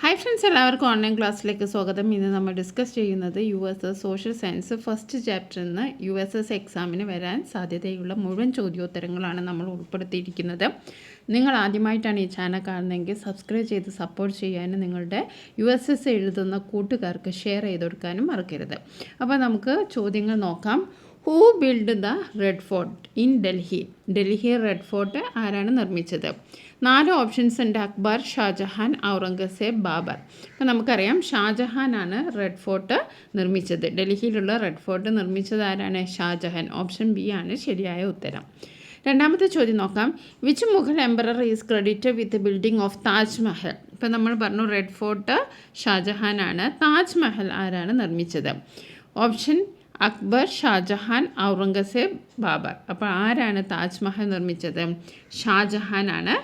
Hi friends, എല്ലാവർക്കും online ക്ലാസ്സിലേക്ക് സ്വാഗതം. ഇന്ന് നമ്മൾ ഡിസ്കസ് ചെയ്യുന്നത് US സോഷ്യൽ സയൻസ് ഫസ്റ്റ് ചാപ്റ്ററിൽ നിന്ന് US എക്സാമിന് വരാൻ സാധ്യതയുള്ള മുഴുവൻ ചോദ്യോത്തരങ്ങളാണ് നമ്മൾ ഉൾപ്പെടുത്തിയിരിക്കുന്നത്. നിങ്ങൾ ആദ്യമായിട്ടാണ് ഈ ചാനൽ കാണുന്നതെങ്കിൽ സബ്സ്ക്രൈബ് ചെയ്ത് സപ്പോർട്ട് ചെയ്യാനും നിങ്ങളുടെ US എഴുതുന്ന കൂട്ടുകാർക്ക് ഷെയർ ചെയ്ത് കൊടുക്കാനും മറക്കരുത്. അപ്പോൾ നമുക്ക് ചോദ്യങ്ങൾ നോക്കാം. Who build the red fort in Delhi? Delhi red fort ആരാണ് നിർമ്മിച്ചത്? 4 ഓപ്ഷൻസ് ഉണ്ട്. അക്ബർ, ഷാജഹാൻ, ഔറംഗസേബ്, ബാബർ. അപ്പോൾ നമുക്കറിയാം ഷാജഹാനാണ് റെഡ് ഫോർട്ട് നിർമ്മിച്ചത്. ഡൽഹിയിലുള്ള റെഡ് ഫോർട്ട് നിർമ്മിച്ചത് ആരാണ്? ഷാജഹാൻ. ഓപ്ഷൻ ബി ആണ് ശരിയായ ഉത്തരം. രണ്ടാമത്തെ ചോദ്യം നോക്കാം. Which Mughal emperor is credited with building of Taj Mahal? ഇപ്പോൾ നമ്മൾ പറഞ്ഞു റെഡ് ഫോർട്ട് ഷാജഹാനാണ്. താജ് മഹൽ ആരാണ് നിർമ്മിച്ചത്? ഓപ്ഷൻ അക്ബർ, ഷാജഹാൻ, ഔറംഗസേബ്, ബാബർ. അപ്പോൾ ആരാണ് താജ്മഹൽ നിർമ്മിച്ചത്? ഷാജഹാനാണ്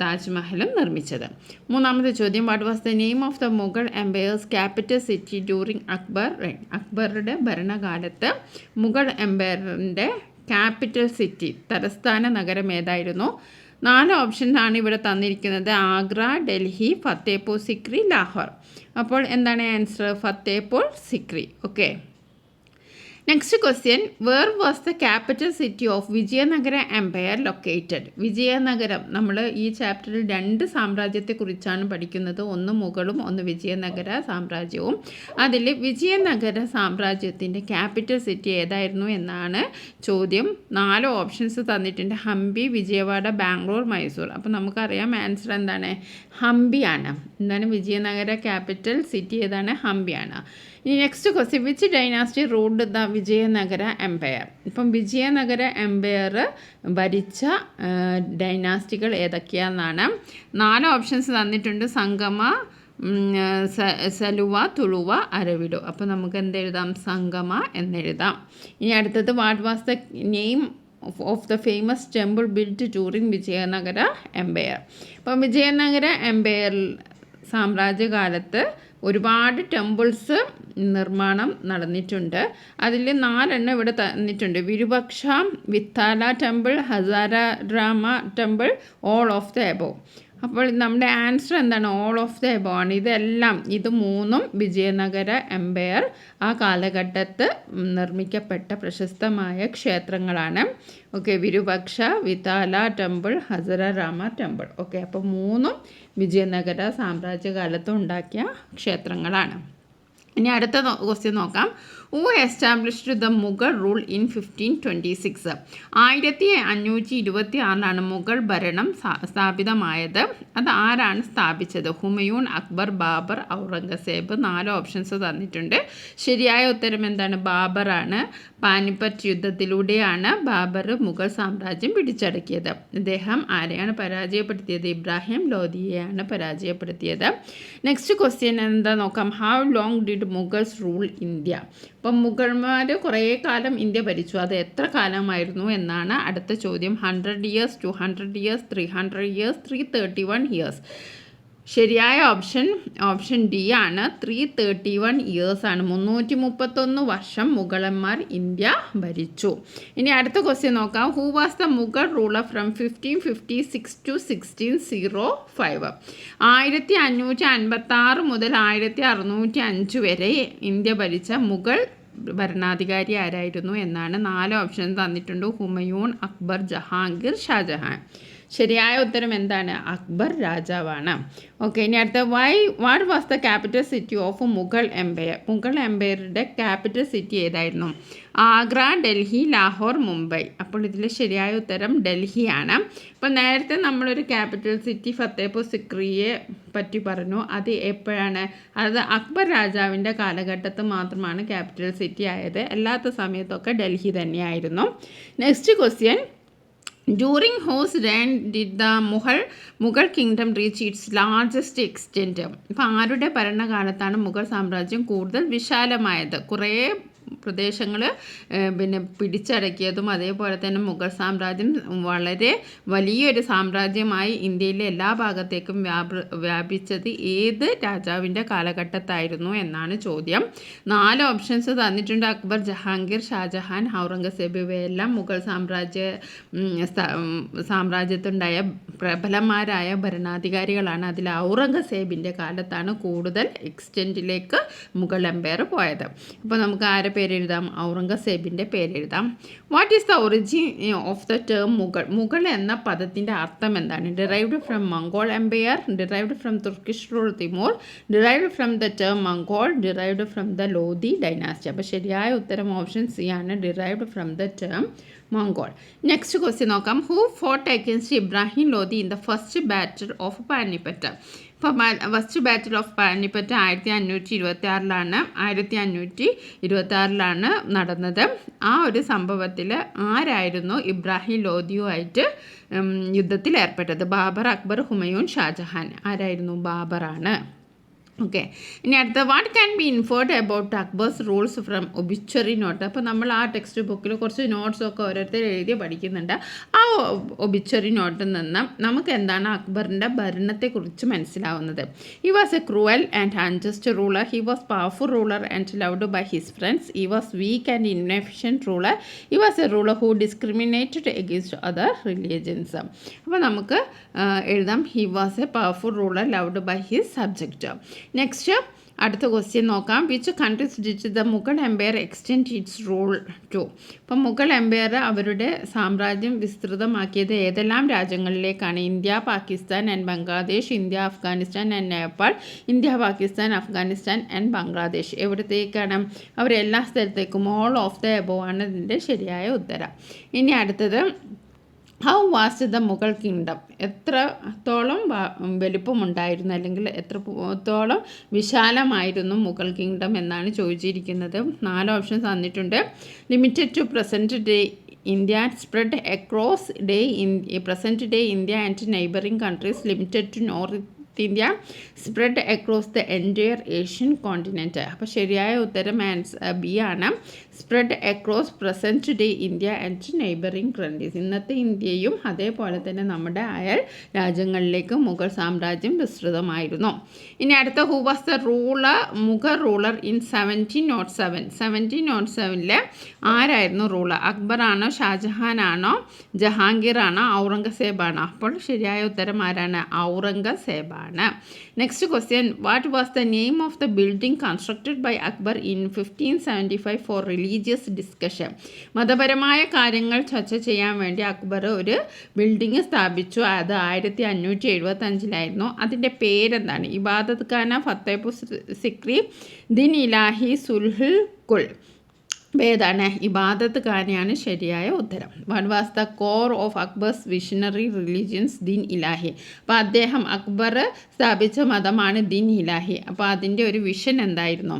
താജ്മഹലും നിർമ്മിച്ചത്. മൂന്നാമത്തെ ചോദ്യം. What was the name of the Mughal empires capital city during Akbar rain? അക്ബറുടെ ഭരണകാലത്ത് മുഗൾ എംപയറിൻ്റെ ക്യാപിറ്റൽ സിറ്റി തലസ്ഥാന നഗരം ഏതായിരുന്നു? 4 ഓപ്ഷനാണ് ഇവിടെ തന്നിരിക്കുന്നത്. ആഗ്ര, ഡൽഹി, ഫത്തേപൂർ സിക്രി, ലാഹോർ. അപ്പോൾ എന്താണ് answer? Fatehpur Sikri. Okay. Next question. Where was the capital city of Vijayanagara empire located? Vijayanagaram, നമ്മൾ ഈ ചാപ്റ്ററിൽ 2 സാമ്രാജ്യത്തെക്കുറിച്ചാണ് പഠിക്കുന്നത്. ഒന്ന് മുഗളും ഒന്ന് വിജയനഗര സാമ്രാജ്യവും. അതിൽ വിജയനഗര സാമ്രാജ്യത്തിൻ്റെ ക്യാപിറ്റൽ സിറ്റി ഏതായിരുന്നു എന്നാണ് ചോദ്യം. 4 ഓപ്ഷൻസ് തന്നിട്ടുണ്ട്. ഹംപി, വിജയവാഡ, ബാംഗ്ലൂർ, മൈസൂർ. അപ്പോൾ നമുക്കറിയാം ആൻസർ എന്താണ്? ഹംപിയാണ്. എന്താണ് വിജയനഗര ക്യാപിറ്റൽ സിറ്റി ഏതാണ്? ഹംപിയാണ്. ഇനി next question. Which dynasty ruled the Vijayanagara empire? ഇപ്പം വിജയനഗര എംപയർ ഭരിച്ച ഡൈനാസ്റ്റികൾ ഏതൊക്കെയാണെന്നാണ് 4 ഓപ്ഷൻസ് തന്നിട്ടുണ്ട്. സംഗമ, സലുവ, തുളുവ, അരവിഡോ. അപ്പോൾ നമുക്ക് എന്തെഴുതാം? സംഗമ എന്നെഴുതാം. ഇനി അടുത്തത്. What was the name of the famous temple built during Vijayanagara empire? അപ്പം വിജയനഗര എംപയർ സാമ്രാജ്യകാലത്ത് ഒരുപാട് ടെമ്പിൾസ് നിർമ്മാണം നടന്നിട്ടുണ്ട്. അതിൽ 4 ഇവിടെ തന്നിട്ടുണ്ട്. Virupaksha, Vittala temple, Hazara Rama temple, all of the above. അപ്പോൾ നമ്മുടെ ആൻസർ എന്താണ്? ഓൾ ഓഫ് ദ എബോവ് ആണ്. ഇത് 3 വിജയനഗര എംപയർ ആ കാലഘട്ടത്ത് നിർമ്മിക്കപ്പെട്ട പ്രശസ്തമായ ക്ഷേത്രങ്ങളാണ്. Okay. Virupaksha, Vittala temple, Hazara Rama temple. Okay. അപ്പോൾ 3 വിജയനഗര സാമ്രാജ്യകാലത്ത് ഉണ്ടാക്കിയ ക്ഷേത്രങ്ങളാണ്. ഇനി അടുത്ത ക്വസ്റ്റ്യൻ നോക്കാം. Who established the Mughal rule in 1526? 1526 Mughal ഭരണം സ്ഥാപിതമായത്. അത് ആരാണ് സ്ഥാപിച്ചത്? ഹുമയൂൺ, അക്ബർ, ബാബർ, ഔറംഗസേബ്. 4 ഓപ്ഷൻസ് തന്നിട്ടുണ്ട്. ശരിയായ ഉത്തരം എന്താണ്? ബാബറാണ്. പാനിപ്പറ്റ് യുദ്ധത്തിലൂടെയാണ് ബാബർ മുഗൾ സാമ്രാജ്യം പിടിച്ചടക്കിയത്. അദ്ദേഹം ആരെയാണ് പരാജയപ്പെടുത്തിയത്? ഇബ്രാഹിം ലോധിയെയാണ് പരാജയപ്പെടുത്തിയത്. നെക്സ്റ്റ് ക്വസ്റ്റ്യൻ എന്താ നോക്കാം. How long did Mughals rule India? അപ്പം മുഗൾമാർ കുറേ കാലം ഇന്ത്യ ഭരിച്ചു. അത് എത്ര കാലമായിരുന്നു എന്നാണ് അടുത്ത ചോദ്യം. 100 ഇയേഴ്സ്, 200 ഇയേഴ്സ്, 300 ഇയേഴ്സ്, 331 ഇയേഴ്സ്. ശരിയായ ഓപ്ഷൻ ഡി ആണ്. 331 ഇയേഴ്സ് ആണ്. 331 വർഷം മുഗളന്മാർ ഇന്ത്യ ഭരിച്ചു. ഇനി അടുത്ത ക്വസ്റ്റ്യൻ നോക്കാം. Who was the Mughal ruler from 1556 to 1605? 1556 മുതൽ 1605 വരെ ഇന്ത്യ ഭരിച്ച മുഗൾ ഭരണാധികാരി ആരായിരുന്നു എന്നാണ് 4 ഓപ്ഷൻ തന്നിട്ടുണ്ട്. ഹുമയൂൺ, അക്ബർ, ജഹാംഗീർ, ഷാജഹാൻ. ശരിയായ ഉത്തരം എന്താണ്? അക്ബർ രാജാവാണ്. ഓക്കെ. ഇനി അടുത്ത. What was the capital city of Mughal empire? Mughal എംപയറുടെ ക്യാപിറ്റൽ സിറ്റി ഏതായിരുന്നു? ആഗ്ര, ഡൽഹി, ലാഹോർ, മുംബൈ. അപ്പോൾ ഇതിൽ ശരിയായ ഉത്തരം ഡൽഹിയാണ്. അപ്പോൾ നേരത്തെ നമ്മളൊരു ക്യാപിറ്റൽ സിറ്റി ഫത്തേപൂർ സിക്രിയെ പറ്റി പറഞ്ഞു. അത് എപ്പോഴാണ്? അത് അക്ബർ രാജാവിൻ്റെ കാലഘട്ടത്തിൽ മാത്രമാണ് ക്യാപിറ്റൽ സിറ്റി ആയത്. അല്ലാത്ത സമയത്തൊക്കെ ഡൽഹി തന്നെയായിരുന്നു. Next question. During whose reign did the Mughal kingdom reach its largest extent? ഇപ്പോൾ ആരുടെ ഭരണകാലത്താണ് മുഗൾ സാമ്രാജ്യം കൂടുതൽ വിശാലമായത്? കുറേ പ്രദേശങ്ങൾ പിന്നെ പിടിച്ചടക്കിയതും അതേപോലെ തന്നെ മുഗൾ സാമ്രാജ്യം വളരെ വലിയൊരു സാമ്രാജ്യമായി ഇന്ത്യയിലെ എല്ലാ ഭാഗത്തേക്കും വ്യാപിച്ചത് ഏത് രാജാവിൻ്റെ കാലഘട്ടത്തായിരുന്നു എന്നാണ് ചോദ്യം. 4 ഓപ്ഷൻസ് തന്നിട്ടുണ്ട്. അക്ബർ, ജഹാംഗീർ, ഷാജഹാൻ, ഔറംഗസേബ്. ഇവയെല്ലാം മുഗൾ സാമ്രാജ്യത്തുണ്ടായ പ്രബലന്മാരായ ഭരണാധികാരികളാണ്. അതിൽ ഔറംഗസേബിൻ്റെ കാലത്താണ് കൂടുതൽ എക്സ്റ്റെൻറ്റിലേക്ക് മുഗൾ എംപയർ പോയത്. അപ്പോൾ നമുക്ക് ആരെ പേരെഴുതാം? ഔറംഗസേബിൻ്റെ പേരെഴുതാം. What is the origin of the term Mughal? Mughal എന്ന പദത്തിൻ്റെ അർത്ഥം എന്താണ്? Derived from Mongol empire, derived from Turkish rule Timur, derived from the term Mongol, derived from the Lodhi dynasty. അപ്പോൾ ശരിയായ ഉത്തരം ഓപ്ഷൻ സി ആണ്, derived from the term Mongol. Next question നോക്കാം. Who fought against Ibrahim Lodhi in the first battle of Panipat? ഇപ്പോൾ first battle of Panipat 1526ലാണ് നടന്നത്. ആ ഒരു സംഭവത്തിൽ ആരായിരുന്നു ഇബ്രാഹിം ലോധിയുമായിട്ട് യുദ്ധത്തിൽ ഏർപ്പെട്ടത്? ബാബർ, അക്ബർ, ഹുമയൂൺ, ഷാജഹാൻ. ആരായിരുന്നു? ബാബറാണ്. ഓക്കെ, ഇനി അടുത്ത what can be inferred about Akbar's rules from obituary note? അപ്പോൾ നമ്മൾ ആ ടെക്സ്റ്റ് ബുക്കിൽ കുറച്ച് നോട്ട്സൊക്കെ ഓരോരുത്തർ എഴുതി പഠിക്കുന്നുണ്ട്. ആ ഒബിച്വറി നോട്ടിൽ നിന്ന് നമുക്ക് എന്താണ് അക്ബറിൻ്റെ ഭരണത്തെക്കുറിച്ച് മനസ്സിലാവുന്നത്? He was a cruel and unjust ruler. He was powerful ruler and loved by his friends. He was weak and inefficient ruler. He was a ruler who discriminated against other religions. അപ്പോൾ നമുക്ക് എഴുതാം, he was a powerful ruler loved by his subject. Next അടുത്ത question നോക്കാം. Which countries did the Mughal empire extend its rule to? ഇപ്പം Mughal empire അവരുടെ സാമ്രാജ്യം വിസ്തൃതമാക്കിയത് ഏതെല്ലാം രാജ്യങ്ങളിലേക്കാണ്? India, Pakistan and Bangladesh, India, Afghanistan and Nepal, India, Pakistan, Afghanistan and Bangladesh. എവിടത്തേക്കാണ്? അവരെല്ലാ സ്ഥലത്തേക്കും. ഓൾ ഓഫ് ദ എബോവ് ആണ് ഇതിൻ്റെ ശരിയായ ഉത്തരം. ഇനി അടുത്തത്, how vast the Mughal kingdom? എത്രത്തോളം വലിപ്പമുണ്ടായിരുന്നു, അല്ലെങ്കിൽ എത്രത്തോളം വിശാലമായിരുന്നു മുഗൾ കിങ്ഡം എന്നാണ് ചോദിച്ചിരിക്കുന്നത്. 4 ഓപ്ഷൻസ് തന്നിട്ടുണ്ട്. Limited to present day India, spread across present day India and neighboring countries, limited to North India, spread across the entire Asian continent. അപ്പോൾ ശരിയായ ഉത്തരം ബി ആണ്, spread across present day India and neighbouring countries. ഇന്നത്തെ ഇന്ത്യയും അതേപോലെ തന്നെ നമ്മുടെ അയൽ രാജ്യങ്ങളിലേക്ക് മുഗൾ സാമ്രാജ്യം വിസ്തൃതമായിരുന്നു. ഇനി അടുത്ത, who was the Mughal ruler in 1707? 1707 ആരായിരുന്നു റൂളർ? അക്ബറാണോ, ഷാജഹാനാണോ, ജഹാംഗീറാണോ, ഔറംഗസേബാണോ? അപ്പോൾ ശരിയായ ഉത്തരം ആരാണ്? ഔറംഗസേബാണ്. Next question, what was the name of the building constructed by Akbar in 1575 for religious discussion? മതപരമായ കാര്യങ്ങൾ ചർച്ച ചെയ്യാൻ വേണ്ടി അക്ബർ ഒരു ബിൽഡിംഗ് സ്ഥാപിച്ചു. അത് 1575 അതിൻ്റെ പേരെന്താണ്? ഇബാദത്ത് ഖാന, ഫത്തേപൂർ സിക്രി, ദിൻ ഇലാഹി, സുൽഹുൽ കുൽ. ഏതാണ്? ഇബാദത്ത് ഖാനയാണ് ശരിയായ ഉത്തരം. What was the core of Akbar's visionary religions? Din Ilahi. അപ്പോൾ അക്ബർ സ്ഥാപിച്ച മതമാണ് ദിൻ ഇലാഹി. അപ്പോൾ അതിൻ്റെ ഒരു വിഷൻ എന്തായിരുന്നു?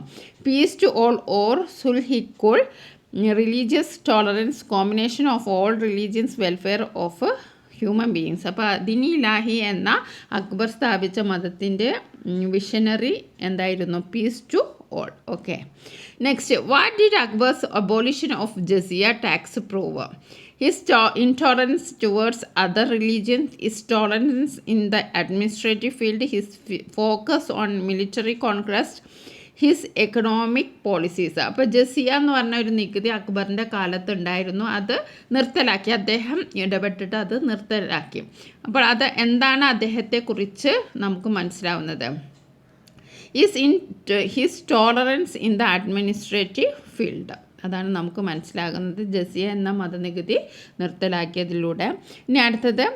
Peace to all or sulh i kul, religious tolerance, combination of all religions, welfare of human beings. അപ്പോൾ ദിൻ ഇലാഹി എന്ന അക്ബർ സ്ഥാപിച്ച മതത്തിൻ്റെ വിഷനറി എന്തായിരുന്നു? Peace to all. Okay, next, what did Akbar's abolition of jizya tax prove? His intolerance towards other religions, his tolerance in the administrative field, his focus on military conquest, his economic policies. അപ്പോൾ ജസിയ എന്ന് പറഞ്ഞ ഒരു നികുതി അക്ബറിൻ്റെ കാലത്ത് ഉണ്ടായിരുന്നു, അത് നിർത്തലാക്കി. അദ്ദേഹം ഇടപെട്ടിട്ട് അത് നിർത്തലാക്കി. അപ്പോൾ അത് എന്താണ് അദ്ദേഹത്തെക്കുറിച്ച് നമുക്ക് മനസ്സിലാവുന്നത്? His tolerance in the administrative field. അതാണ് നമുക്ക് മനസ്സിലാകുന്നത് ജസിയ എന്ന മതനികുതി നിർത്തലാക്കിയതിലൂടെ. ഇനി അടുത്തത്,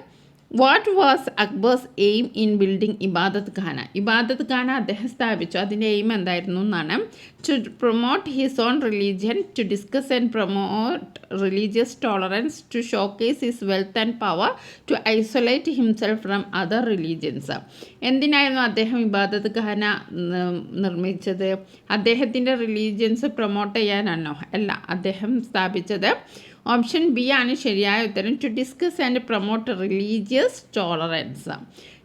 what was Akbar's aim in building ഇബാദത്ത് ഖാന? ഇബാദത്ത് ഖാന അദ്ദേഹം സ്ഥാപിച്ചു, അതിൻ്റെ എയിം എന്തായിരുന്നു എന്നാണ്? To promote his own religion, to discuss and promote religious tolerance, to showcase his wealth and power, to isolate himself from other religions. എന്തിനായിരുന്നു അദ്ദേഹം ഇബാദത്ത് ഖാന നിർമ്മിച്ചത്? അദ്ദേഹത്തിൻ്റെ റിലീജിയൻസ് പ്രൊമോട്ട് ചെയ്യാനാണോ? അല്ല, അദ്ദേഹം സ്ഥാപിച്ചത് ഓപ്ഷൻ ബി ആണ് ശരിയായ ഉത്തരം, to discuss and promote religious tolerance.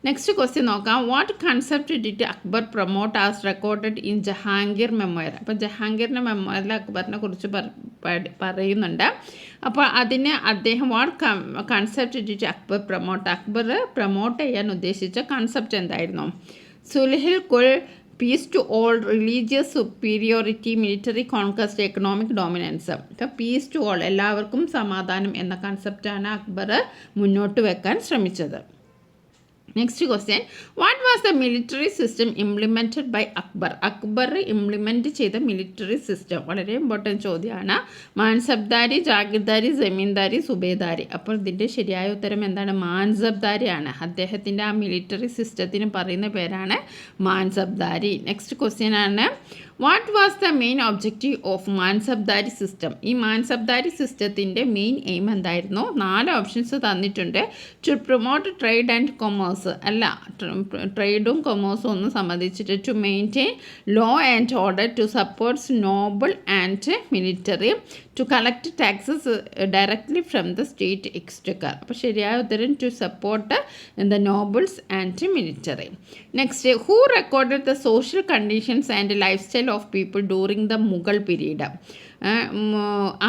Next question നോക്കാം. What concept did Akbar promote as recorded in Jahangir memoir? അപ്പോൾ ജഹാംഗീറിൻ്റെ മെമ്മോയറിൽ അക്ബറിനെ കുറിച്ച് പറയുന്നുണ്ട്. അപ്പോൾ അതിന് അദ്ദേഹം what concept did Akbar promote ചെയ്യാൻ ഉദ്ദേശിച്ച കൺസെപ്റ്റ് എന്തായിരുന്നു? Sulh i kul, peace to all, religious superiority, military conquest, economic dominance. അപ്പോൾ പീസ് ടു ഓൾ, എല്ലാവർക്കും സമാധാനം എന്ന കൺസെപ്റ്റാണ് അക്ബർ മുന്നോട്ട് വെക്കാൻ ശ്രമിച്ചത്. Next question. What was the military system implemented by Akbar? Akbar implement ചെയ്ത മിലിറ്ററി സിസ്റ്റം വളരെ ഇമ്പോർട്ടൻറ്റ് ചോദ്യമാണ്. മാൻസബ്ദാരി, ജാഗിർദാരി, ജമീന്ദാരി, സുബേദാരി. അപ്പോൾ ഇതിൻ്റെ ശരിയായ ഉത്തരം എന്താണ്? മാൻസബ്ദാരിയാണ്. അദ്ദേഹത്തിൻ്റെ ആ മിലിറ്ററി സിസ്റ്റത്തിന് പറയുന്ന പേരാണ് മാൻസബ്ദാരി. നെക്സ്റ്റ് ക്വസ്റ്റ്യൻ ആണ്, what was the main objective of Mansabdari system? ഈ മാൻസബ്ദാരി സിസ്റ്റത്തിൻ്റെ മെയിൻ എയിം എന്തായിരുന്നു? 4 ഓപ്ഷൻസ് തന്നിട്ടുണ്ട്. To promote trade and commerce, അല്ല, ട്രേഡും കൊമേഴ്സും ഒന്നും സംബന്ധിച്ചിട്ട്. To maintain law and order, to supports noble and military, to collect taxes directly from the state exchequer. അപ്പോൾ ശരിയായ ഉത്തരം to support the nobles and military. Next, who recorded the social conditions and life style of people during the Mughal period?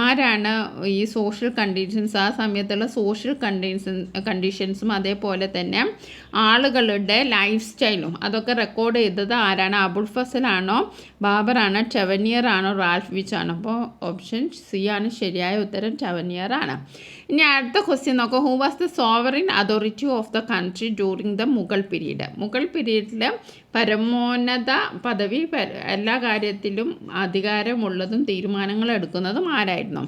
ആരാണ് ഈ social conditions, ആ സമയത്തുള്ള social കണ്ടീഷൻസും അതേപോലെ തന്നെ ആളുകളുടെ ലൈഫ് സ്റ്റൈലും അതൊക്കെ റെക്കോർഡ് ചെയ്തത് ആരാണ്? അബുൾ ഫസലാണോ, ബാബറാണോ, ടവനിയർ ആണോ, റാൽഫ് വിച്ച് ആണോ? അപ്പോൾ ഓപ്ഷൻ സി ആണ് ശരിയായ ഉത്തരം, ടവനിയർ ആണ്. ഇനി അടുത്ത ക്വസ്റ്റ്യൻ നോക്കാം. Who was the sovereign authority of the country during the Mughal period? Mughal പീരീഡിൽ പരമോന്നത പദവി, എല്ലാ കാര്യത്തിലും അധികാരമുള്ളതും തീരുമാനങ്ങൾ എടുക്കുന്നതും ആരായിരുന്നു?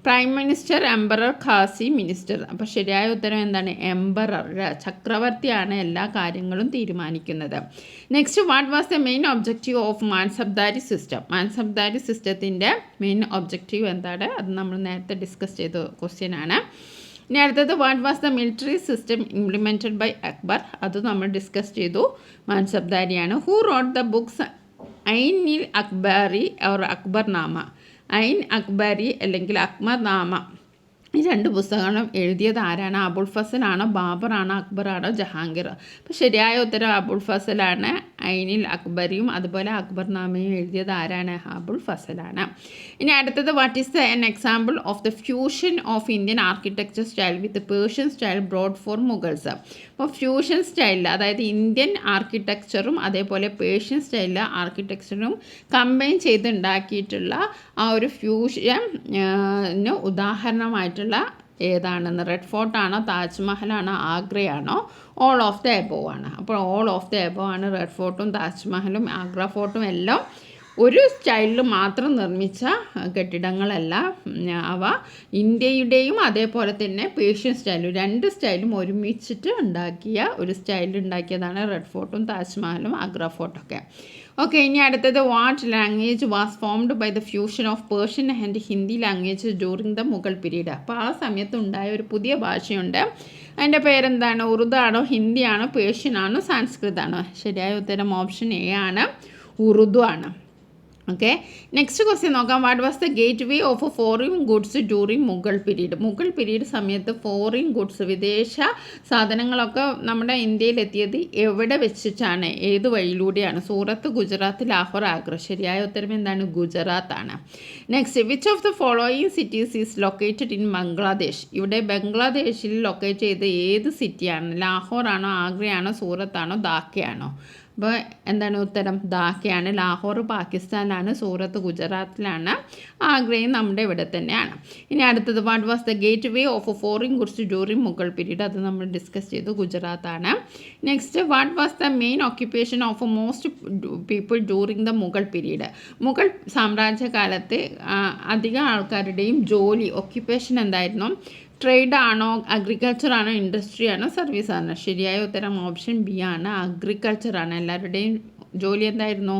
Prime minister, emperor, Qazi, minister. അപ്പോൾ ശരിയായ ഉത്തരം എന്താണ്? എംബറർ, ചക്രവർത്തിയാണ് എല്ലാ കാര്യങ്ങളും തീരുമാനിക്കുന്നത്. Next, what was the main objective of Mansabdari system? Mansabdari സിസ്റ്റത്തിൻ്റെ മെയിൻ ഒബ്ജക്റ്റീവ് എന്താണ്? അത് നമ്മൾ നേരത്തെ ഡിസ്കസ് ചെയ്ത ക്വസ്റ്റ്യൻ ആണ്. ഇനി അടുത്തത്, what was the military system implemented by Akbar? അത് നമ്മൾ ഡിസ്കസ് ചെയ്തു, മാൻസബ്ദാരിയാണ്. Who wrote the books Ain Akbari or Akbarnama? Ain Akbari അല്ലെങ്കിൽ അക്ബർനാമ, ഈ 2 പുസ്തകങ്ങളും എഴുതിയത് ആരാണ്? അബുൾ ഫസലാണോ, ബാബറാണോ, അക്ബറാണോ, ജഹാംഗീർ? അപ്പോൾ ശരിയായ ഉത്തരം അബുൾ ഫസലാണ്. ഐനിൽ അക്ബരിയും അതുപോലെ അക്ബർനാമയും എഴുതിയത് ആരാണ്? അബുൾ ഫസലാണ്. ഇനി അടുത്തത്, what is an example of the fusion of Indian architecture style with Persian style brought for Mughals? അപ്പോൾ ഫ്യൂഷൻ സ്റ്റൈലിൽ, അതായത് ഇന്ത്യൻ ആർക്കിടെക്ചറും അതേപോലെ പേർഷ്യൻ സ്റ്റൈലിലെ ആർക്കിടെക്ചറും കമ്പൈൻ ചെയ്തുണ്ടാക്കിയിട്ടുള്ള ആ ഒരു ഫ്യൂഷന് ഉദാഹരണമായിട്ടുള്ള ഏതാണെന്ന്? റെഡ് ഫോർട്ടാണോ, താജ്മഹലാണോ, ആഗ്രയാണോ, ഓൾ ഓഫ് ദ എബോവ് ആണ്? അപ്പോൾ ഓൾ ഓഫ് ദ എബോവ് ആണ്. റെഡ് ഫോർട്ടും താജ്മഹലും ആഗ്ര ഫോർട്ടും എല്ലാം ഒരു സ്റ്റൈലിൽ മാത്രം നിർമ്മിച്ച കെട്ടിടങ്ങളല്ല. അവ ഇന്ത്യയുടെയും അതേപോലെ തന്നെ പേർഷ്യൻ സ്റ്റൈലും, 2 സ്റ്റൈലും ഒരുമിച്ചിട്ട് ഉണ്ടാക്കിയ ഒരു സ്റ്റൈലിൽ ഉണ്ടാക്കിയതാണ് റെഡ് ഫോർട്ടും താജ്മഹലും ആഗ്ര ഫോർട്ടൊക്കെ. ഓക്കെ, ഇനി അടുത്തത്, what language was formed by the fusion of Persian and Hindi language during the Mughal period? അപ്പോൾ ആ സമയത്ത് ഉണ്ടായ ഒരു പുതിയ ഭാഷയുണ്ട്, അതിൻ്റെ പേരെന്താണ്? ഉറുദു ആണോ, ഹിന്ദി ആണോ, പേർഷ്യൻ ആണോ, സാൻസ്കൃത് ആണോ? ശരിയായ ഉത്തരം ഓപ്ഷൻ എ ആണ്, ഉറുദു ആണ്. ഓക്കെ, നെക്സ്റ്റ് ക്വസ്റ്റ്യൻ നോക്കാം. What was the gateway of foreign goods during Mughal period? Mughal period സമയത്ത് ഫോറിൻ ഗുഡ്സ്, വിദേശ സാധനങ്ങളൊക്കെ നമ്മുടെ ഇന്ത്യയിലെത്തിയത് എവിടെ വെച്ചിട്ടാണ്? ഏത് വഴിയിലൂടെയാണ്? സൂറത്ത്, ഗുജറാത്ത്, ലാഹോർ, ആഗ്ര? ശരിയായ ഉത്തരം എന്താണ്? ഗുജറാത്ത് ആണ്. Next, which of the following cities is located in Bangladesh? ഇവിടെ ബംഗ്ലാദേശിൽ ലൊക്കേറ്റ് ചെയ്ത ഏത് സിറ്റിയാണ്? ലാഹോർ ആണോ, ആഗ്രയാണോ, സൂറത്താണോ, ധാക്കയാണോ? അപ്പോൾ എന്താണ് ഉത്തരം? ധാക്കയാണ്. ലാഹോർ പാകിസ്ഥാനിലാണ്, സൂറത്ത് ഗുജറാത്തിലാണ്, ആഗ്രയും നമ്മുടെ ഇവിടെ തന്നെയാണ്. ഇനി അടുത്തത്, what was the gateway of foreign goods during Mughal period? അത് നമ്മൾ ഡിസ്കസ് ചെയ്തു, ഗുജറാത്താണ്. Next, what was the main occupation of most people during the Mughal period? Mughal സാമ്രാജ്യകാലത്ത് അധികം ആൾക്കാരുടെയും ജോലി, ഓക്യുപ്പേഷൻ എന്തായിരുന്നു? ട്രേഡ് ആണോ, അഗ്രികൾച്ചർ ആണോ, ഇൻഡസ്ട്രി ആണോ, സർവീസ് ആണോ? ശരിയായ ഉത്തരം ഓപ്ഷൻ ബി ആണ്, അഗ്രികൾച്ചർ ആണ്. എല്ലാവരുടെയും ജോലി എന്തായിരുന്നു?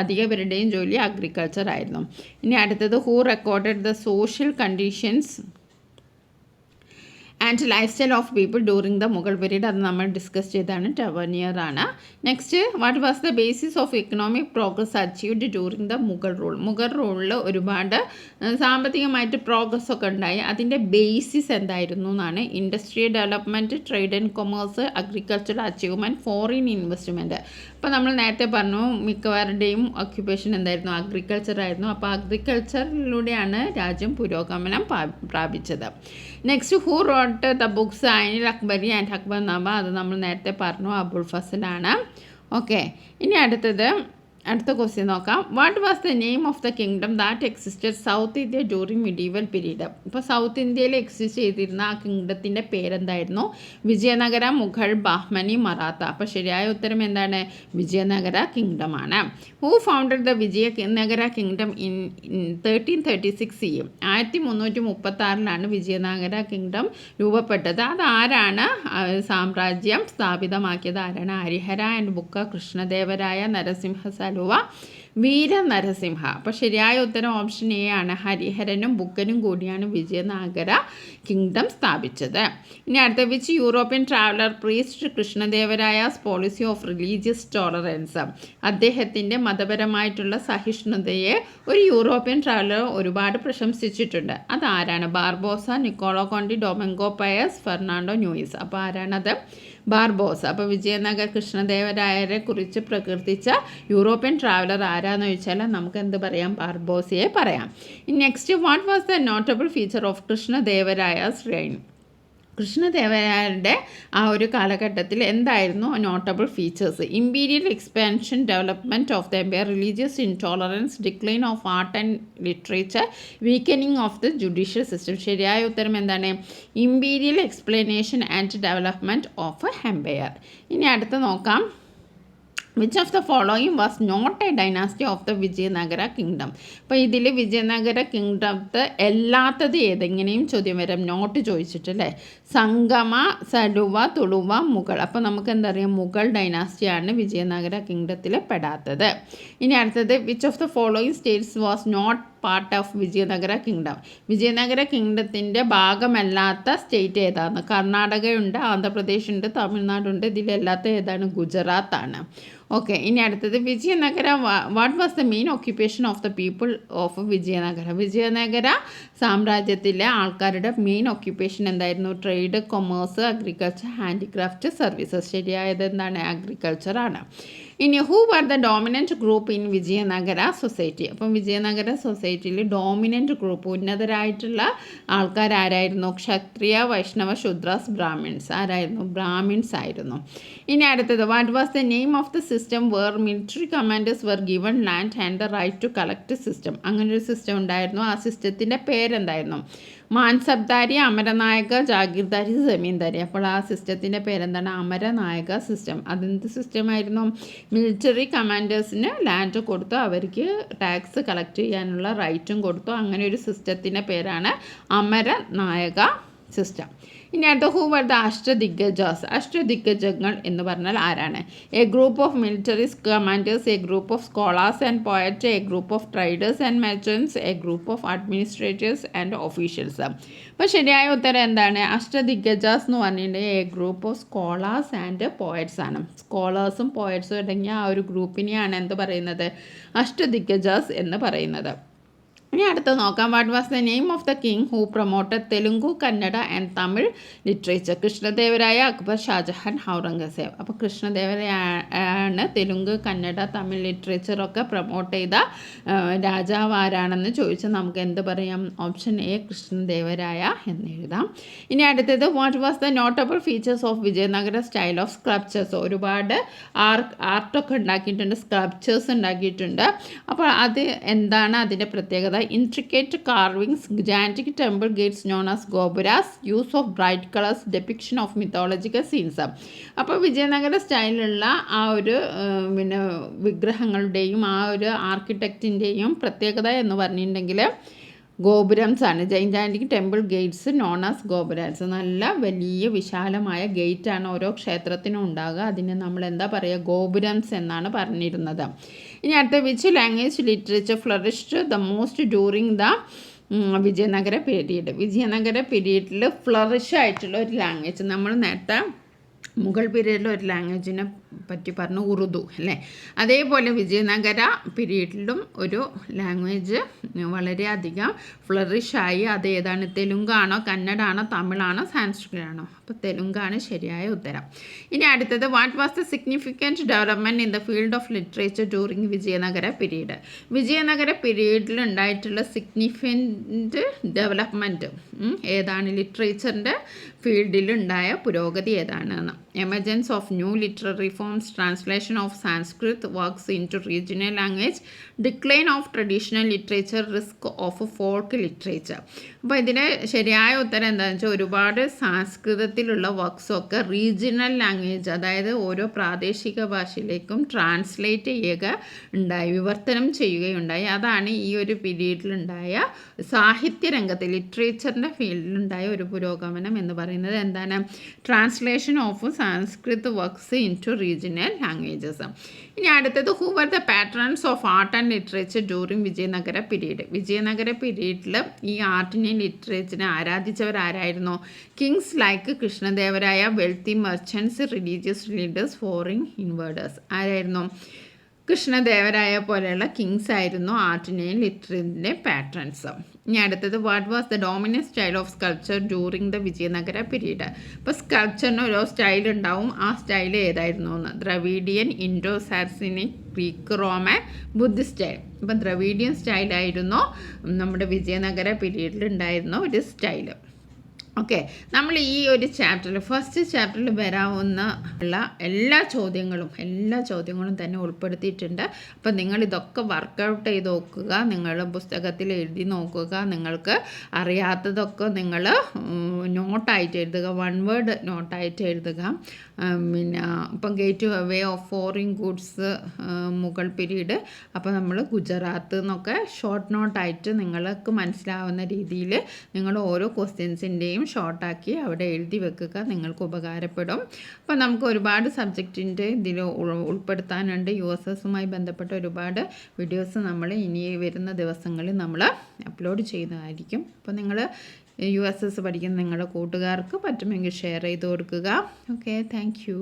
അധിക പേരുടെയും ജോലി അഗ്രികൾച്ചർ ആയിരുന്നു. ഇനി അടുത്തത്, who recorded the social conditions and life style of people during the Mughal period, അത് നമ്മൾ ഡിസ്കസ് ചെയ്താണ്, ടെവനിയർ ആണ്. Next, what was the basis of economic progress achieved during the Mughal rule. Mughal റൂളിൽ ഒരുപാട് സാമ്പത്തികമായിട്ട് പ്രോഗ്രസ് ഒക്കെ ഉണ്ടായി. അതിൻ്റെ ബേസിസ് എന്തായിരുന്നു എന്നാണ്. Industrial development, trade and commerce, agricultural achievement, foreign investment. അപ്പോൾ നമ്മൾ നേരത്തെ പറഞ്ഞു മിക്കവാരുടെയും ഓക്യുപ്പേഷൻ എന്തായിരുന്നു, അഗ്രികൾച്ചർ ആയിരുന്നു. അപ്പോൾ അഗ്രികൾച്ചറിലൂടെയാണ് രാജ്യം പുരോഗമനം പ്രാപിച്ചത്. Next, who wrote the books ഐനുൽ Akbari and Akbarnama, അത് നമ്മൾ നേരത്തെ പറഞ്ഞു, അബുൾ ഫസലാണ്. ഓക്കെ, ഇനി അടുത്ത ക്വസ്റ്റ്യൻ നോക്കാം. What was the name of the kingdom that existed south India during medieval period. ഇപ്പോൾ സൗത്ത് ഇന്ത്യയിൽ എക്സിസ്റ്റ് ചെയ്തിരുന്ന ആ കിങ്ഡത്തിൻ്റെ പേരെന്തായിരുന്നു? വിജയനഗര, മുഗൾ, ബാഹ്മനി, മറാത്ത. അപ്പോൾ ശരിയായ ഉത്തരം എന്താണ്? വിജയനഗര കിങ്ഡമാണ്. Who founded the Vijayanagara kingdom in 1336 CE. 1336 Vijayanagara kingdom രൂപപ്പെട്ടത്. അതാരാണ് സാമ്രാജ്യം സ്ഥാപിതമാക്കിയത്? ആരാണ്? ഹരിഹര ആൻഡ് ബുക്ക, കൃഷ്ണദേവരായ, നരസിംഹ സലുവ, വീര നരസിംഹ. അപ്പോൾ ശരിയായ ഉത്തരം ഓപ്ഷൻ എ ആണ്. ഹരിഹരനും ബുക്കനും കൂടിയാണ് വിജയനഗര കിങ്ഡം സ്ഥാപിച്ചത്. ഇനി അടുത്ത, which European traveller priest Krishnadevaraya's policy of religious tolerance. അദ്ദേഹത്തിൻ്റെ മതപരമായിട്ടുള്ള സഹിഷ്ണുതയെ ഒരു യൂറോപ്യൻ ട്രാവലർ ഒരുപാട് പ്രശംസിച്ചിട്ടുണ്ട്. അതാരാണ്? Barbosa, Nicolo Conti, Domingo Paes, Fernando Nuniz. അപ്പോൾ ആരാണത്? ബാർബോസ. അപ്പോൾ വിജയനഗര കൃഷ്ണദേവരായരെ കുറിച്ച് പ്രകീർത്തിച്ച യൂറോപ്യൻ ട്രാവലർ ആരാന്ന് ചോദിച്ചാൽ നമുക്ക് എന്ത് പറയാം? ബാർബോസയെ പറയാം. Next, what was the notable feature of Krishnadevaraya's reign. കൃഷ്ണദേവരായരുടെ ആ ഒരു കാലഘട്ടത്തിൽ എന്തായിരുന്നു notable features? Imperial expansion, development of the empire, religious intolerance, decline of art and literature, weakening of the judicial system. ശരിയായ ഉത്തരം എന്താണ്? Imperial explanation and development of empire. ഇനി അടുത്ത് നോക്കാം. Which of the following was not a dynasty of the Vijayanagara kingdom. അപ്പോൾ ഇതിൽ വിജയനഗര കിങ്ഡത്തെ അല്ലാത്തത് ഏതെങ്ങനെയും ചോദ്യം വരാം. നോട്ട് ചോദിച്ചിട്ടല്ലേ. സംഗമ, സലുവ, തുളുവ, മുഗൾ. അപ്പോൾ നമുക്ക് എന്താ പറയുക? മുഗൾ ഡൈനാസ്റ്റിയാണ് വിജയനഗര കിങ്ഡത്തിൽ പെടാത്തത്. ഇനി അടുത്തത്, which of the following states was not part of Vijayanagara kingdom. Vijayanagara കിങ്ഡത്തിൻ്റെ ഭാഗമല്ലാത്ത സ്റ്റേറ്റ് ഏതാണ്? കർണാടകയുണ്ട്, ആന്ധ്രാപ്രദേശ് ഉണ്ട്, തമിഴ്നാടുണ്ട്. ഇതിലല്ലാത്ത ഏതാണ്? ഗുജറാത്താണ്. ഓക്കെ, ഇനി അടുത്തത്, Vijayanagara what was the main occupation of the people of Vijayanagara. Vijayanagara സാമ്രാജ്യത്തിലെ ആൾക്കാരുടെ മെയിൻ ഓക്യുപ്പേഷൻ എന്തായിരുന്നു? Trade, commerce, agriculture, handicraft, services. ശരിയായത് എന്താണ്? അഗ്രികൾച്ചറാണ്. ഇനി, who are the dominant group in Vijayanagara society. അപ്പം വിജയനഗര സൊസൈറ്റിയിൽ ഡോമിനൻറ്റ് ഗ്രൂപ്പ്, ഉന്നതരായിട്ടുള്ള ആൾക്കാരായിരുന്നു? ക്ഷത്രിയ, വൈഷ്ണവ, ശൂദ്രാസ്, ബ്രാഹ്മിൺസ്. ആരായിരുന്നു? ബ്രാഹ്മിൺസ് ആയിരുന്നു. ഇനി അടുത്തത്, what was the name of the system where military commanders were given land and the right to collect system. അങ്ങനൊരു സിസ്റ്റം ഉണ്ടായിരുന്നു. ആ സിസ്റ്റത്തിൻ്റെ പേരെന്തായിരുന്നു? മാൻസബ്ദാരി, അമരനായക, ജാഗീർദാരി, ജമീന്ദാരി. അപ്പോൾ ആ സിസ്റ്റത്തിൻ്റെ പേരെന്താണ്? അമരനായക സിസ്റ്റം. അതെന്ത് സിസ്റ്റമായിരുന്നു? മിലിറ്ററി കമാൻഡേഴ്സിന് ലാൻഡ് കൊടുത്തു, അവർക്ക് ടാക്സ് കളക്ട് ചെയ്യാനുള്ള റൈറ്റും കൊടുത്തു. അങ്ങനെ ഒരു സിസ്റ്റത്തിൻ്റെ പേരാണ് അമരനായക സിസ്റ്റം. ഇനി അടുത്ത, ഹൂ വർ ദ അഷ്ടദിഗ്ഗജാസ്. അഷ്ടദിഗ്ഗജങ്ങൾ എന്ന് പറഞ്ഞാൽ ആരാണ്? A group of military commanders, A group of scholars and poet, A group of traders and merchants, A group of administrators and officials. അപ്പോൾ ശരിയായ ഉത്തരം എന്താണ്? അഷ്ടദിഗ്ഗജാസ് എന്ന് പറഞ്ഞിട്ടുണ്ടെങ്കിൽ A group of scholars and poets ആണ്. സ്കോളേഴ്സും പോയറ്റ്സും അടങ്ങിയ ആ ഒരു ഗ്രൂപ്പിനെയാണ് എന്ത് പറയുന്നത്? അഷ്ടദിഗ്ഗജാസ് എന്ന് പറയുന്നത്. ഇനി അടുത്ത് നോക്കാം. What was the name of the king who promoted Telugu, Kannada and Tamil literature. Krishnadevaraya, Akbar, Shah Jahan, Aurangzeb. അപ്പോൾ കൃഷ്ണദേവരായാണ് തെലുങ്ക്, കന്നഡ, തമിഴ് ലിറ്ററേച്ചറൊക്കെ പ്രൊമോട്ട് ചെയ്ത രാജാവ് ആരാണെന്ന് ചോദിച്ചാൽ നമുക്ക് എന്ത് പറയാം? ഓപ്ഷൻ എ, കൃഷ്ണദേവരായ എന്ന് എഴുതാം. ഇനി അടുത്തത്, what was the notable features of Vijayanagara style of sculptures. ഒരുപാട് ആർട്ടൊക്കെ ഉണ്ടാക്കിയിട്ടുണ്ട്, സ്കൾപ്ചേഴ്സ് ഉണ്ടാക്കിയിട്ടുണ്ട്. അപ്പോൾ അത് എന്താണ് അതിൻ്റെ പ്രത്യേകത? intricate carvings, gigantic temple gates known as gopuras, use of bright colors, depiction of mythological scenes. അപ്പോൾ വിജയനഗര സ്റ്റൈലിലുള്ള ആ ഒരു പിന്നെ വിഗ്രഹങ്ങളുടെയും ആ ഒരു ആർക്കിടെക്റ്റിൻ്റെയും പ്രത്യേകത എന്ന് പറഞ്ഞിട്ടുണ്ടെങ്കിൽ ഗോപുരംസ് ആണ്. ജൈൻറ്റാൻറ്റിക് ടെമ്പിൾ ഗേറ്റ്സ് നോൺ ആസ് ഗോപുരാൻസ്. നല്ല വലിയ വിശാലമായ ഗേറ്റാണ് ഓരോ ക്ഷേത്രത്തിനും ഉണ്ടാകുക. അതിന് നമ്മൾ എന്താ പറയുക? ഗോപുരംസ് എന്നാണ് പറഞ്ഞിരുന്നത്. ഇനി അടുത്ത, which language literature flourished the most during the Vijayanagara പീരീഡിൽ ഫ്ലറിഷ് ആയിട്ടുള്ള ഒരു ലാംഗ്വേജ് നമ്മൾ നേരത്തെ മുഗൾ പീരീഡിൽ ഒരു ലാംഗ്വേജിനെ പറ്റി പറഞ്ഞു, ഉറുദു അല്ലേ. അതേപോലെ വിജയനഗര പീരീഡിലും ഒരു ലാംഗ്വേജ് വളരെയധികം ഫ്ലറിഷായി. അത് ഏതാണ്? തെലുങ്കാണോ, കന്നഡാണോ, തമിഴാണോ, സാൻസ്ക്രിറ്റ് ആണോ? അപ്പോൾ തെലുങ്കാണ് ശരിയായ ഉത്തരം. ഇനി അടുത്തത്, what was the significant development in the field of literature during Vijayanagara period? Vijayanagara പീരീഡിൽ ഉണ്ടായിട്ടുള്ള സിഗ്നിഫിക്കൻറ്റ് ഡെവലപ്മെൻറ്റ് ഏതാണ്? ലിറ്ററേച്ചറിൻ്റെ ഫീൽഡിലുണ്ടായ പുരോഗതി ഏതാണെന്ന്. Emergence of new literary forms, translation of Sanskrit works in to regional language, decline of traditional literature, risk of folk literature. അപ്പോൾ ഇതിൻ്റെ ശരിയായ ഉത്തരം എന്താണെന്ന് വെച്ചാൽ, ഒരുപാട് സംസ്കൃതത്തിലുള്ള വർക്ക്സൊക്കെ റീജിയണൽ ലാംഗ്വേജ്, അതായത് ഓരോ പ്രാദേശിക ഭാഷയിലേക്കും ട്രാൻസ്ലേറ്റ് ചെയ്യുക ഉണ്ടായി, വിവർത്തനം ചെയ്യുകയുണ്ടായി. അതാണ് ഈ ഒരു പീരീഡിലുണ്ടായ സാഹിത്യരംഗത്ത് ലിറ്ററേച്ചറിൻ്റെ ഫീൽഡിലുണ്ടായ ഒരു പുരോഗമനം എന്ന് പറയുന്നത്. എന്താണ്? Translation of Sanskrit works in to regional languages. ഇനി അടുത്തത്, who were the patrons of art and literature during Vijayanagara period? Vijayanagara പീരീഡിൽ ഈ ആർട്ടിനെയും ലിറ്ററേച്ചറിനെ ആരാധിച്ചവരാരായിരുന്നു? Kings like Krishnadevaraya, wealthy merchants, religious leaders, foreign invaders. ആരായിരുന്നു? കൃഷ്ണദേവരായ പോലെയുള്ള കിങ്സ് ആയിരുന്നു ആർട്ടിനെയും ലിറ്ററേച്ചറിൻ്റെ പാട്രൺസ്. ഇനി അടുത്തത്, what was the dominant style of sculpture during the Vijayanagara period? ഇപ്പോൾ സ്കൾപ്ചറിന് ഓരോ സ്റ്റൈൽ ഉണ്ടാവും. ആ സ്റ്റൈൽ ഏതായിരുന്നു എന്ന്? Dravidian, Indo Saracenic, Greek, Roman, Buddhist style. ഇപ്പം ദ്രവീഡിയൻ സ്റ്റൈലായിരുന്നു നമ്മുടെ വിജയനഗര പീരീഡിൽ ഉണ്ടായിരുന്ന ഒരു സ്റ്റൈല്. ഓക്കെ, നമ്മൾ ഈ ഒരു ചാപ്റ്ററിൽ, ഫസ്റ്റ് ചാപ്റ്ററിൽ വരാവുന്ന ഉള്ള എല്ലാ ചോദ്യങ്ങളും തന്നെ ഉൾപ്പെടുത്തിയിട്ടുണ്ട്. അപ്പം നിങ്ങളിതൊക്കെ വർക്കൗട്ട് ചെയ്ത് നോക്കുക, നിങ്ങൾ പുസ്തകത്തിൽ എഴുതി നോക്കുക. നിങ്ങൾക്ക് അറിയാത്തതൊക്കെ നിങ്ങൾ നോട്ടായിട്ട് എഴുതുക, 1 വേർഡ് നോട്ടായിട്ട് എഴുതുക. പിന്നെ ഇപ്പം gate way of foreign goods, Mughal period. അപ്പോൾ നമ്മൾ ഗുജറാത്ത് എന്നൊക്കെ ഷോർട്ട് നോട്ടായിട്ട് നിങ്ങൾക്ക് മനസ്സിലാവുന്ന രീതിയിൽ നിങ്ങൾ ഓരോ ക്വസ്റ്റ്യൻസിൻ്റെയും ഷോർട്ടാക്കി അവിടെ എഴുതി വെക്കുക, നിങ്ങൾക്ക് ഉപകാരപ്പെടും. അപ്പോൾ നമുക്ക് ഒരുപാട് സബ്ജക്റ്റിൻ്റെ ഇതിൽ ഉൾപ്പെടുത്താനുണ്ട്. USSുമായി ബന്ധപ്പെട്ട ഒരുപാട് വീഡിയോസ് നമ്മൾ ഇനി വരുന്ന ദിവസങ്ങളിൽ നമ്മൾ അപ്ലോഡ് ചെയ്യുന്നതായിരിക്കും. അപ്പോൾ നിങ്ങൾ USS പഠിക്കുന്ന നിങ്ങളുടെ കൂട്ടുകാർക്ക് പറ്റുമെങ്കിൽ ഷെയർ ചെയ്ത് കൊടുക്കുക. Okay, thank you.